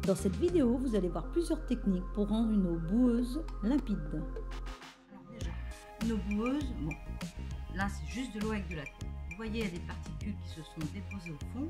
Dans cette vidéo, vous allez voir plusieurs techniques pour rendre une eau boueuse limpide. Alors déjà, une eau boueuse, bon, là c'est juste de l'eau avec de la terre. Vous voyez, il y a des particules qui se sont déposées au fond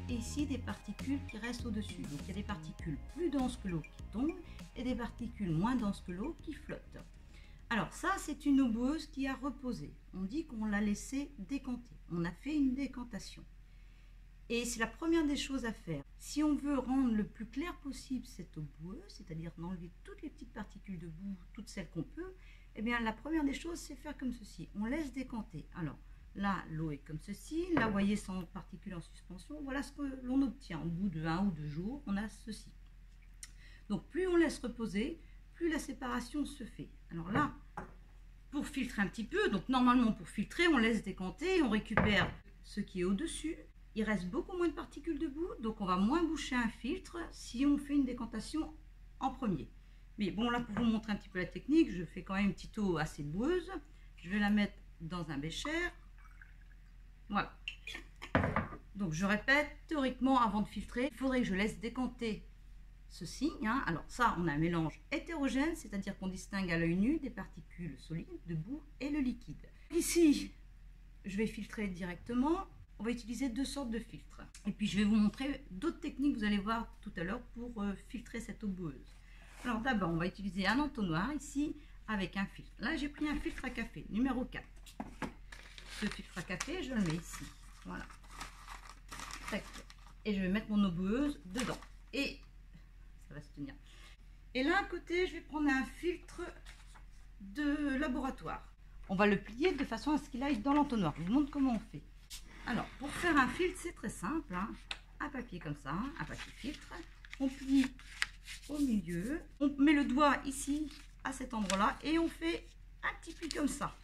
et ici des particules qui restent au-dessus. Donc il y a des particules plus denses que l'eau qui tombent et des particules moins denses que l'eau qui flottent. Alors ça, c'est une eau boueuse qui a reposé. On dit qu'on l'a laissé décanter. On a fait une décantation. Et c'est la première des choses à faire. Si on veut rendre le plus clair possible cette eau boueuse, c'est-à-dire d'enlever toutes les petites particules de boue, toutes celles qu'on peut, eh bien la première des choses, c'est faire comme ceci. On laisse décanter. Alors là, l'eau est comme ceci. Là, vous voyez, sans particules en suspension. Voilà ce que l'on obtient. Au bout de 1 ou 2 jours, on a ceci. Donc plus on laisse reposer, plus la séparation se fait. Alors là, pour filtrer un petit peu, donc normalement pour filtrer, on laisse décanter, on récupère ce qui est au-dessus. Il reste beaucoup moins de particules de boue, donc on va moins boucher un filtre si on fait une décantation en premier. Mais bon, là, pour vous montrer un petit peu la technique, je fais quand même une petite eau assez boueuse. Je vais la mettre dans un bécher. Voilà. Donc je répète, théoriquement, avant de filtrer, il faudrait que je laisse décanter ceci. Alors ça, on a un mélange hétérogène, c'est-à-dire qu'on distingue à l'œil nu des particules solides, de boue et le liquide. Ici, je vais filtrer directement. On va utiliser 2 sortes de filtres. Et puis je vais vous montrer d'autres techniques, vous allez voir tout à l'heure, pour filtrer cette eau boueuse. Alors d'abord, on va utiliser un entonnoir ici avec un filtre. Là, j'ai pris un filtre à café, numéro 4. Ce filtre à café, je le mets ici. Voilà. Tac. Et je vais mettre mon eau boueuse dedans. Et ça va se tenir. Et là, à côté, je vais prendre un filtre de laboratoire. On va le plier de façon à ce qu'il aille dans l'entonnoir. Je vous montre comment on fait. Alors, pour faire un filtre, c'est très simple. Un papier comme ça, un papier filtre. On plie au milieu. On met le doigt ici, à cet endroit-là. Et on fait un petit pli comme ça.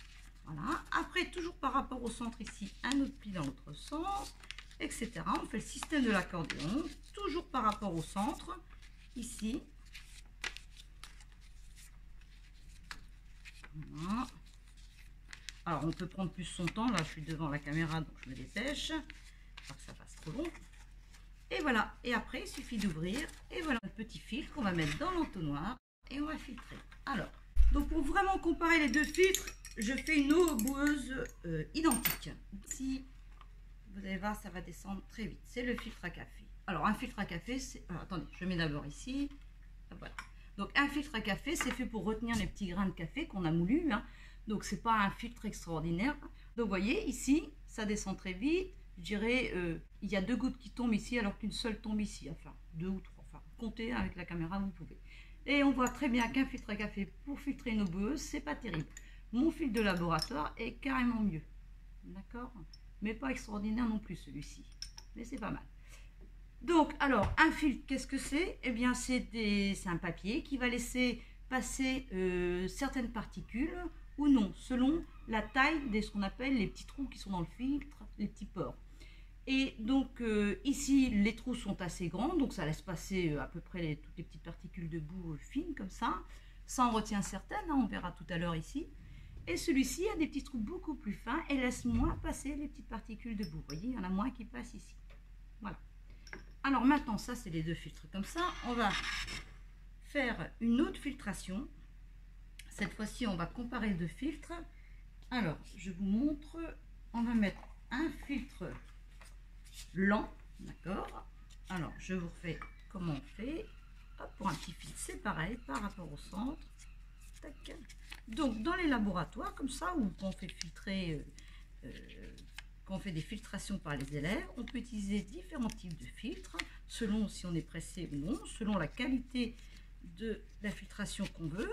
Voilà. Après, toujours par rapport au centre ici, un autre pli dans l'autre sens, etc. On fait le système de l'accordéon. Toujours par rapport au centre, ici. Voilà. Alors, on peut prendre plus son temps. Là, je suis devant la caméra, donc je me dépêche. Pas que ça passe trop long. Et voilà. Et après, il suffit d'ouvrir. Et voilà, un petit filtre qu'on va mettre dans l'entonnoir. Et on va filtrer. Alors, donc pour vraiment comparer les deux filtres, je fais une eau boueuse identique. Ici, vous allez voir, ça va descendre très vite. C'est le filtre à café. Alors, un filtre à café, c'est... attendez, je mets d'abord ici. Voilà. Donc, un filtre à café, c'est fait pour retenir les petits grains de café qu'on a moulus. Donc, c'est pas un filtre extraordinaire. Donc, vous voyez, ici, ça descend très vite. Je dirais, il y a 2 gouttes qui tombent ici, alors qu'une seule tombe ici. Enfin, 2 ou 3. Enfin, comptez avec la caméra, vous pouvez. Et on voit très bien qu'un filtre à café pour filtrer une eau boueuse, c'est pas terrible. Mon filtre de laboratoire est carrément mieux. D'accord? Mais pas extraordinaire non plus, celui-ci. Mais c'est pas mal. Donc, alors, un filtre, qu'est-ce que c'est? Eh bien, c'est un papier qui va laisser passer certaines particules ou non, selon la taille de ce qu'on appelle les petits trous qui sont dans le filtre, les petits pores. Et donc ici, les trous sont assez grands, donc ça laisse passer à peu près toutes les petites particules de boue fines comme ça. Ça en retient certaines, on verra tout à l'heure ici. Et celui-ci a des petits trous beaucoup plus fins et laisse moins passer les petites particules de boue. Vous voyez, il y en a moins qui passent ici. Voilà. Alors maintenant, ça c'est les 2 filtres comme ça. On va faire une autre filtration. Cette fois-ci, on va comparer 2 filtres. Alors, je vous montre. On va mettre un filtre lent, d'accord? Alors, je vous refais comment on fait. Hop, pour un petit filtre, c'est pareil, par rapport au centre. Tac. Donc, dans les laboratoires, comme ça, où on fait filtrer, quand on fait des filtrations par les élèves, on peut utiliser différents types de filtres, selon si on est pressé ou non, selon la qualité de la filtration qu'on veut.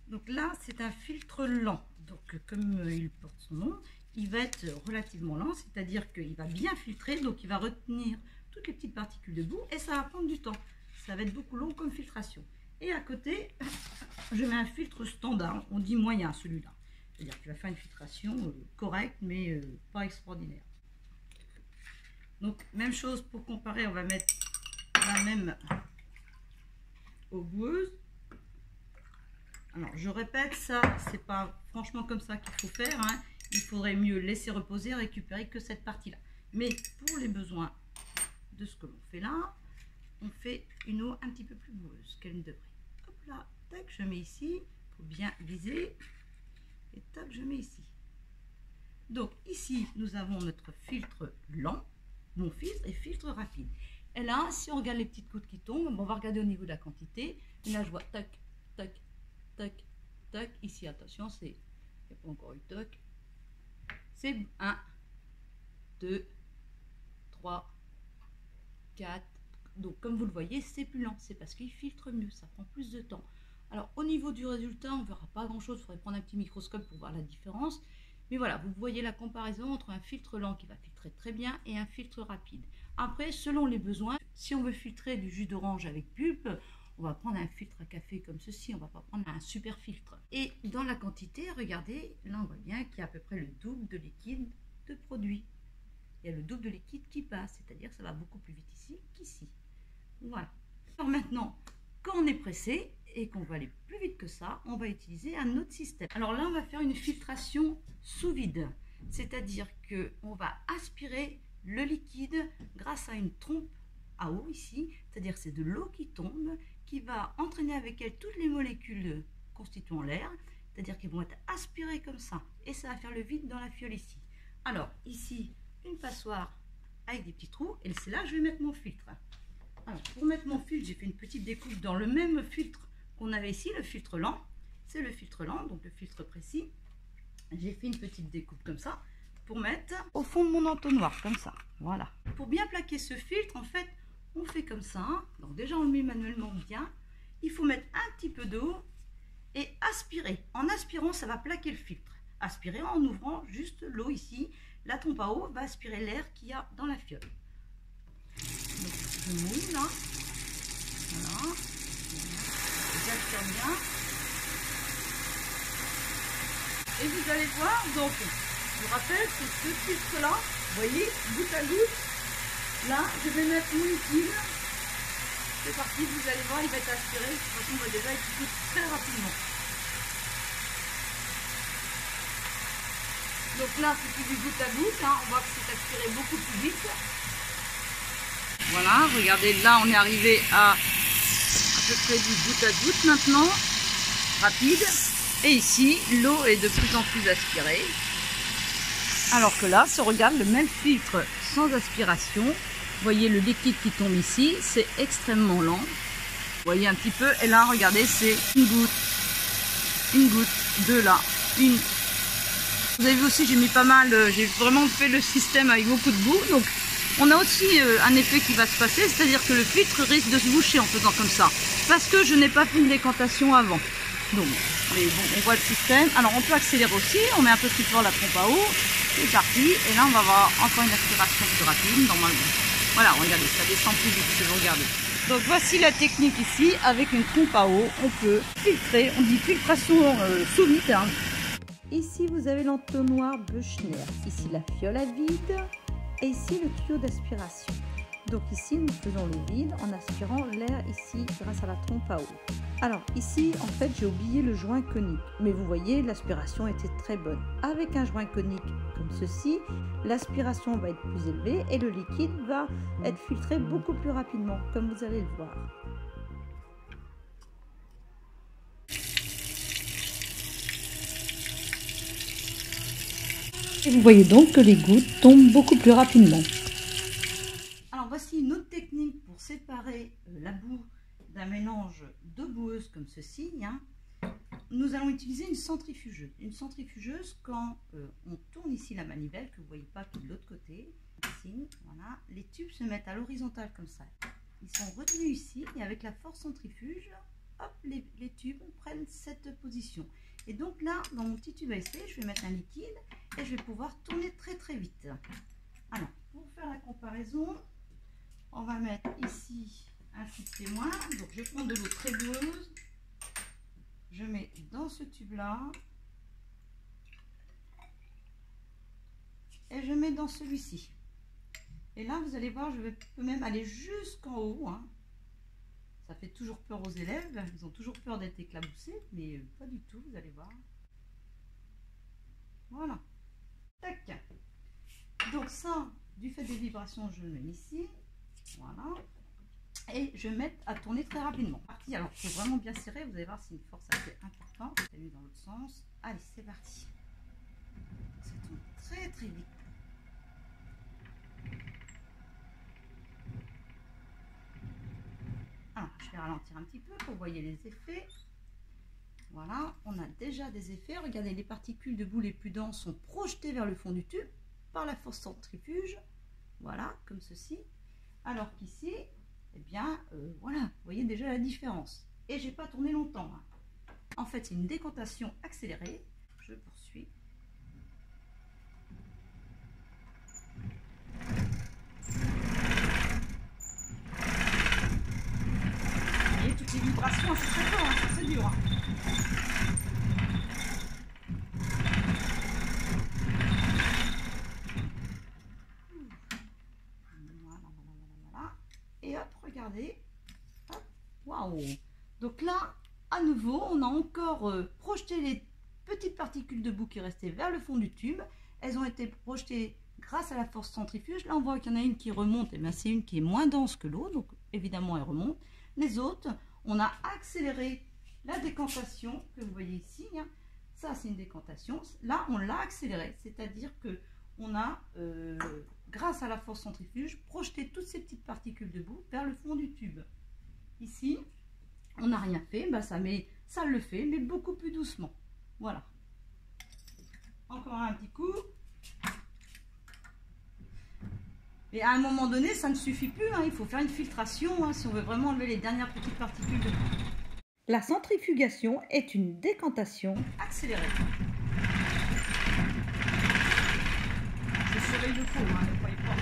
Donc là, c'est un filtre lent. Donc, comme il porte son nom, il va être relativement lent, c'est-à-dire qu'il va bien filtrer, donc il va retenir toutes les petites particules de boue et ça va prendre du temps. Ça va être beaucoup long comme filtration. Et à côté, je mets un filtre standard, on dit moyen celui-là. C'est-à-dire qu'il va faire une filtration correcte, mais pas extraordinaire. Donc, même chose pour comparer, on va mettre la même eau boueuse. Alors, je répète, ça, c'est pas franchement comme ça qu'il faut faire. Il faudrait mieux laisser reposer, récupérer que cette partie-là. Mais pour les besoins de ce que l'on fait là, on fait une eau un petit peu plus boueuse qu'elle ne devrait. Hop là, tac, je mets ici, pour bien viser, et tac, je mets ici. Donc ici, nous avons notre filtre lent, mon filtre et filtre rapide. Et là, si on regarde les petites gouttes qui tombent, on va regarder au niveau de la quantité. Et là, je vois tac, tac, tac, tac. Ici, attention, c'est, il n'y a pas encore eu tac. C'est 1, 2, 3, 4. Donc, comme vous le voyez, c'est plus lent. C'est parce qu'il filtre mieux, ça prend plus de temps. Alors, au niveau du résultat, on ne verra pas grand-chose. Il faudrait prendre un petit microscope pour voir la différence. Mais voilà, vous voyez la comparaison entre un filtre lent qui va filtrer très bien et un filtre rapide. Après, selon les besoins, si on veut filtrer du jus d'orange avec pulpe, on va prendre un filtre à café comme ceci, on ne va pas prendre un super filtre. Et dans la quantité, regardez, là on voit bien qu'il y a à peu près le double de liquide de produit. Il y a le double de liquide qui passe, c'est-à-dire que ça va beaucoup plus vite ici qu'ici. Voilà. Alors maintenant, quand on est pressé et qu'on va aller plus vite que ça, on va utiliser un autre système. Alors là, on va faire une filtration sous vide, c'est-à-dire qu'on va aspirer le liquide grâce à une trompe à eau ici, c'est-à-dire c'est de l'eau qui tombe, qui va entraîner avec elle toutes les molécules constituant l'air, c'est-à-dire qu'ils vont être aspirées comme ça, et ça va faire le vide dans la fiole ici. Alors ici, une passoire avec des petits trous, et c'est là que je vais mettre mon filtre. Alors pour mettre mon filtre, j'ai fait une petite découpe dans le même filtre qu'on avait ici, le filtre lent. C'est le filtre lent, donc le filtre précis. J'ai fait une petite découpe comme ça pour mettre au fond de mon entonnoir, comme ça. Voilà. Pour bien plaquer ce filtre, en fait, on fait comme ça. Donc déjà, on le met manuellement bien. Il faut mettre un petit peu d'eau et aspirer. En aspirant, ça va plaquer le filtre. Aspirer en ouvrant juste l'eau ici. La trompe à eau va aspirer l'air qu'il y a dans la fiole. Donc, je mouille là. Voilà. J'aspire bien. Et vous allez voir, donc, je vous rappelle, c'est ce filtre-là, vous voyez, goutte à goutte. Là, je vais mettre mon liquide. C'est parti, vous allez voir, il va être aspiré. De toute façon, on va déjà être très rapidement. Donc là, c'est plus du goutte à goutte. Hein. On voit que c'est aspiré beaucoup plus vite. Voilà, regardez, là, on est arrivé à peu près du goutte à goutte maintenant. Rapide. Et ici, l'eau est de plus en plus aspirée. Alors que là, si on regarde le même filtre sans aspiration, vous voyez le liquide qui tombe ici, c'est extrêmement lent. Vous voyez un petit peu, et là, regardez, c'est une goutte, deux là, une. Vous avez vu aussi, j'ai mis pas mal, j'ai vraiment fait le système avec beaucoup de boue. Donc, on a aussi un effet qui va se passer, c'est-à-dire que le filtre risque de se boucher en faisant comme ça. Parce que je n'ai pas fait une décantation avant. Donc, mais bon, on voit le système. Alors, on peut accélérer aussi. On met un peu plus fort la pompe à eau. C'est parti. Et là, on va avoir encore une aspiration plus rapide, normalement. Voilà, regardez, ça descend plus vite si vous regardez. Donc, voici la technique ici. Avec une pompe à eau, on peut filtrer. On dit filtration sous vide. Hein. Ici, vous avez l'entonnoir Bechner. Ici, la fiole à vide. Et ici, le tuyau d'aspiration. Donc ici, nous faisons le vide en aspirant l'air ici grâce à la trompe à eau. Alors ici, en fait, j'ai oublié le joint conique. Mais vous voyez, l'aspiration était très bonne. Avec un joint conique comme ceci, l'aspiration va être plus élevée et le liquide va être filtré beaucoup plus rapidement, comme vous allez le voir. Et vous voyez donc que les gouttes tombent beaucoup plus rapidement. Alors voici une autre technique pour séparer la boue d'un mélange d'eau boueuse comme ceci. Hein. Nous allons utiliser une centrifugeuse. Une centrifugeuse, quand on tourne ici la manivelle, que vous ne voyez pas qui est de l'autre côté, ici, voilà, les tubes se mettent à l'horizontale comme ça. Ils sont retenus ici et avec la force centrifuge, hop, les tubes prennent cette position. Et donc là, dans mon petit tube à essai, je vais mettre un liquide et je vais pouvoir tourner très très vite. Alors, pour faire la comparaison, on va mettre ici un tube témoin. Donc, je prends de l'eau très boueuse. Je mets dans ce tube-là. Et je mets dans celui-ci. Et là, vous allez voir, je peux même aller jusqu'en haut. Hein. Ça fait toujours peur aux élèves. Ils ont toujours peur d'être éclaboussés. Mais pas du tout, vous allez voir. Voilà. Tac. Donc ça, du fait des vibrations, je le mets ici. Voilà. et je vais mettre à tourner très rapidement. Parti. Alors, il faut vraiment bien serrer. Vous allez voir, c'est une force assez importante. Je l'ai mis dans l'autre sens. Allez, c'est parti. Ça tourne très très vite. Alors, je vais ralentir un petit peu pour que vous voyez les effets. Voilà, on a déjà des effets. Regardez, les particules de boue les plus denses sont projetées vers le fond du tube par la force centrifuge. Voilà, comme ceci. Alors qu'ici, eh bien, voilà, vous voyez déjà la différence. Et j'ai pas tourné longtemps. Hein. En fait, c'est une décantation accélérée. Je poursuis. Vous voyez toutes les vibrations, c'est très fort, hein, c'est dur. Hein. Et hop, regardez. Waouh! Donc là, à nouveau, on a encore projeté les petites particules de boue qui restaient vers le fond du tube. Elles ont été projetées grâce à la force centrifuge. Là, on voit qu'il y en a une qui remonte. Et bien, c'est une qui est moins dense que l'autre. Donc, évidemment, elle remonte. Les autres, on a accéléré la décantation que vous voyez ici. Hein. Ça, c'est une décantation. Là, on l'a accéléré. C'est-à-dire que on a, grâce à la force centrifuge, projeté toutes ces petites particules de boue vers le fond du tube. Ici, on n'a rien fait, bah ça le fait, mais beaucoup plus doucement. Voilà. Encore un petit coup. Et à un moment donné, ça ne suffit plus, hein, il faut faire une filtration hein, si on veut vraiment enlever les dernières petites particules de boue. La centrifugation est une décantation accélérée. Je surveille le pot, hein, ne croyez pas.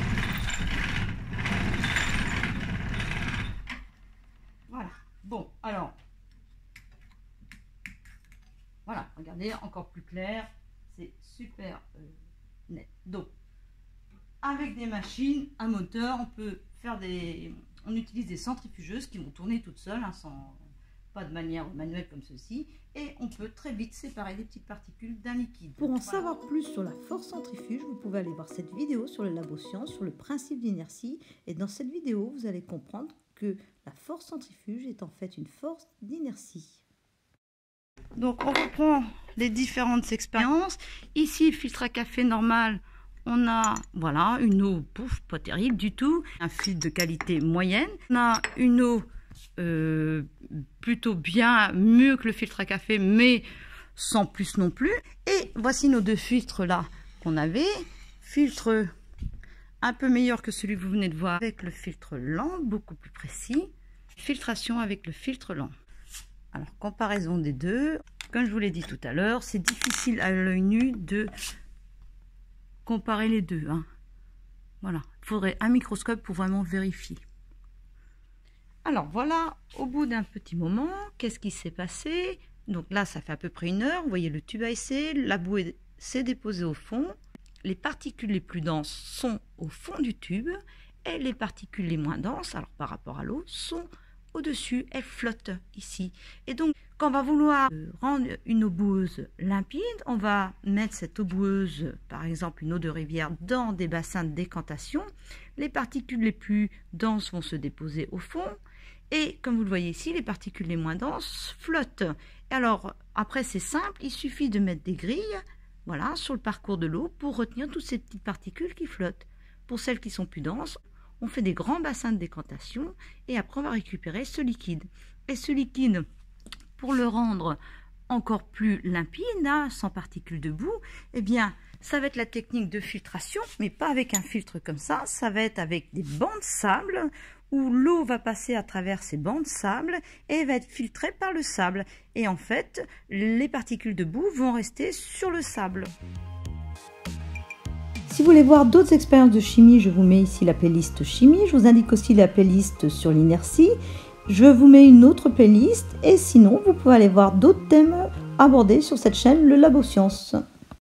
Voilà. Bon, alors. Voilà, regardez, encore plus clair. C'est super net. Donc, avec des machines, un moteur, on peut faire on utilise des centrifugeuses qui vont tourner toutes seules, hein, pas de manière manuelle comme ceci, et on peut très vite séparer les petites particules d'un liquide. Pour en savoir plus sur la force centrifuge, vous pouvez aller voir cette vidéo sur le labo science, sur le principe d'inertie, et dans cette vidéo, vous allez comprendre que la force centrifuge est en fait une force d'inertie. Donc on reprend les différentes expériences. Ici, filtre à café normal, on a voilà une eau pouf, pas terrible du tout, un filtre de qualité moyenne. On a une eau plutôt bien, mieux que le filtre à café, mais sans plus non plus. Et voici nos deux filtres là qu'on avait. Filtre un peu meilleur que celui que vous venez de voir avec le filtre lent, beaucoup plus précis. Filtration avec le filtre lent. Alors, comparaison des deux. Comme je vous l'ai dit tout à l'heure, c'est difficile à l'œil nu de comparer les deux. Hein. Voilà, il faudrait un microscope pour vraiment vérifier. Alors voilà, au bout d'un petit moment, qu'est-ce qui s'est passé? Donc là, ça fait à peu près 1 heure. Vous voyez, le tube a essayé, la boue s'est déposée au fond. Les particules les plus denses sont au fond du tube et les particules les moins denses, alors par rapport à l'eau, sont au-dessus, elles flottent ici. Et donc, quand on va vouloir rendre une eau boueuse limpide, on va mettre cette eau boueuse, par exemple une eau de rivière, dans des bassins de décantation. Les particules les plus denses vont se déposer au fond. Et comme vous le voyez ici, les particules les moins denses flottent. Et alors, après, c'est simple, il suffit de mettre des grilles, voilà, sur le parcours de l'eau pour retenir toutes ces petites particules qui flottent. Pour celles qui sont plus denses, on fait des grands bassins de décantation et après on va récupérer ce liquide. Et ce liquide, pour le rendre encore plus limpide, hein, sans particules de boue, eh bien, ça va être la technique de filtration, mais pas avec un filtre comme ça, ça va être avec des bancs de sable où l'eau va passer à travers ces bancs de sable et va être filtrée par le sable. Et en fait, les particules de boue vont rester sur le sable. Si vous voulez voir d'autres expériences de chimie, je vous mets ici la playlist chimie. Je vous indique aussi la playlist sur l'inertie. Je vous mets une autre playlist et sinon, vous pouvez aller voir d'autres thèmes abordés sur cette chaîne, le Labo Science.